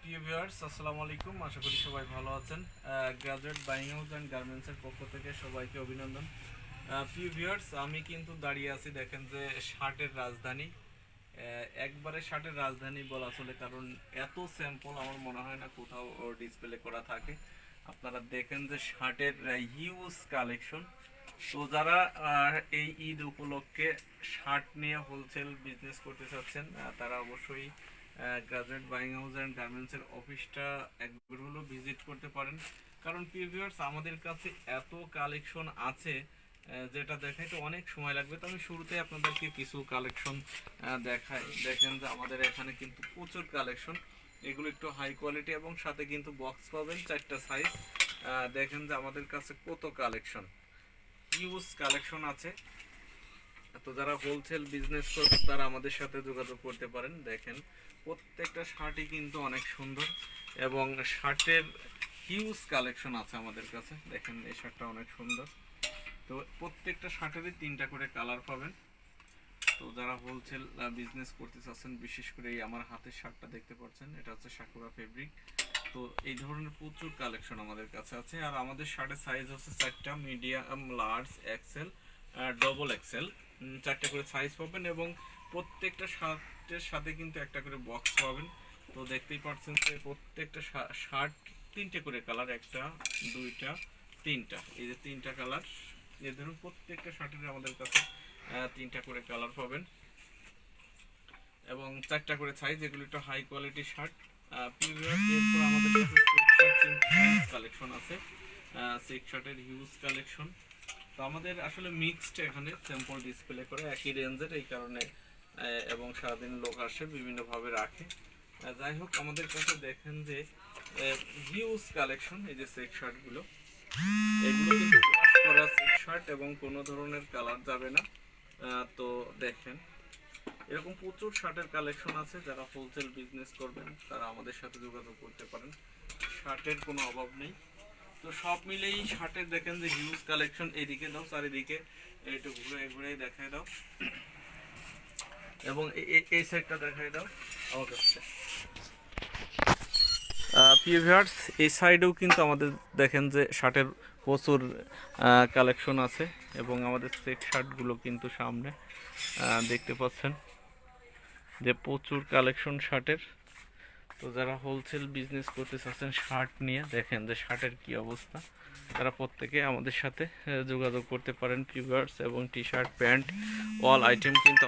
প্রিয় ভিউয়ার্স আসসালামু আলাইকুম, আশা করি সবাই ভালো আছেন। গ্রাজুয়েট বাইং হাউস অ্যান্ড গার্মেন্টসের পক্ষ থেকে সবাইকে অভিনন্দন। প্রিয় ভিউয়ার্স, আমি কিন্তু দাঁড়িয়ে আছি, দেখেন যে শার্টের রাজধানী, একবারে শার্টের রাজধানী বলা চলে, কারণ এত স্যাম্পল আমার মনে হয় না কোথাও ডিসপ্লে করা থাকে। আপনারা দেখেন যে শার্টের হিউজ কালেকশন। তো যারা এই ঈদ উপলক্ষে শার্ট নিয়ে হোলসেল বিজনেস করতে চাচ্ছেন, তারা অবশ্যই গ্রাজুয়েট বাইং হাউস অ্যান্ড গার্মেন্টসের অফিসটা একবার হলো ভিজিট করতে পারেন। কারণ প্রিয় ভিউয়ার্স, আমাদের কাছে এত কালেকশন আছে যেটা দেখাইতে অনেক সময় লাগবে। তো আমি শুরুতে আপনাদেরকে কিছু কালেকশন দেখাই। দেখেন যে আমাদের এখানে কিন্তু প্রচুর কালেকশন, এগুলো একটু হাই কোয়ালিটি এবং সাথে কিন্তু বক্স পাবেন 4টা সাইজ। দেখেন যে আমাদের কাছে কত কালেকশন, হিউজ কালেকশন আছে। তো যারা হোলসেল বিজনেস করবেন তারা আমাদের সাথে যোগাযোগ করতে পারেন। দেখেন প্রত্যেকটা শার্টই কিন্তু অনেক সুন্দর এবং শার্টের হিউজ কালেকশন আছে আমাদের কাছে। দেখেন এই শার্টটা অনেক সুন্দর। তো প্রত্যেকটা শার্টেরই 3টা করে কালার পাবেন। তো যারা হোলসেল বিজনেস করতে চাচ্ছেন, বিশেষ করে এই আমার হাতের শার্টটা দেখতে পাচ্ছেন, এটা হচ্ছে সাকুরা ফেব্রিক। তো এই ধরনের প্রচুর কালেকশন আমাদের কাছে আছে। আর আমাদের শার্টের সাইজ হচ্ছে 4টা, medium, large, XL, double XL, 4টা করে সাইজ পাবেন এবং প্রত্যেকটা শার্টের সাথে কিন্তু একটা করে বক্স পাবেন। তো দেখতেই পাচ্ছেন যে প্রত্যেকটা শার্ট 3টে করে কালার, 1টা 2টা 3টা, এই যে 3টা কালার। এই ধরুন প্রত্যেকটা শার্টের আমাদের কাছে 3টা করে কালার পাবেন এবং 4টা করে সাইজ। এগুলো একটু হাই কোয়ালিটি শার্ট। এরপর আমাদের কাছে কালেকশন আছে, চেক শার্টের হিউজ কালেকশন। তো আমাদের আসলে মিক্সড এখানে স্যাম্পল ডিসপ্লে করে একই রেঞ্জের, এই কারণে এবং সারাদিন লোক আসে বিভিন্নভাবে রাখে। যাই হোক, আমাদের কাছে দেখেন যে হিউজ কালেকশন। এই যে চেক শার্টগুলো, এগুলো কিন্তু ওয়াশ করা চেক শার্ট এবং কোনো ধরনের কালার যাবে না। তো দেখেন এরকম প্রচুর শার্টের কালেকশন আছে। যারা হোলসেল বিজনেস করবেন তারা আমাদের সাথে যোগাযোগ করতে পারেন, শার্টের কোনো অভাব নেই। তো সব মিলেই শার্টের দেখেন যে হিউজ কালেকশন। এইদিকে দাও, চারিদিকে একটু ঘুরে ঘুরে দেখায় দাও এবং এই সাইডটা দেখায় দাও আমার কাছে। প্রিয় ভিউয়ার্স, এই সাইডেও কিন্তু আমাদের দেখেন যে শার্টের প্রচুর কালেকশন আছে এবং আমাদের চেক শার্টগুলো কিন্তু সামনে দেখতে পাচ্ছেন যে প্রচুর কালেকশন শার্টের। তো যারা হোলসেল বিজনেস করতে চাচ্ছেন শার্ট নিয়ে, দেখেন যে শার্টের কি অবস্থা, তারা প্রত্যেকে আমাদের সাথে যোগাযোগ করতে পারেন ভিউয়ার্স। এবং T shirt, pant, all item কিন্তু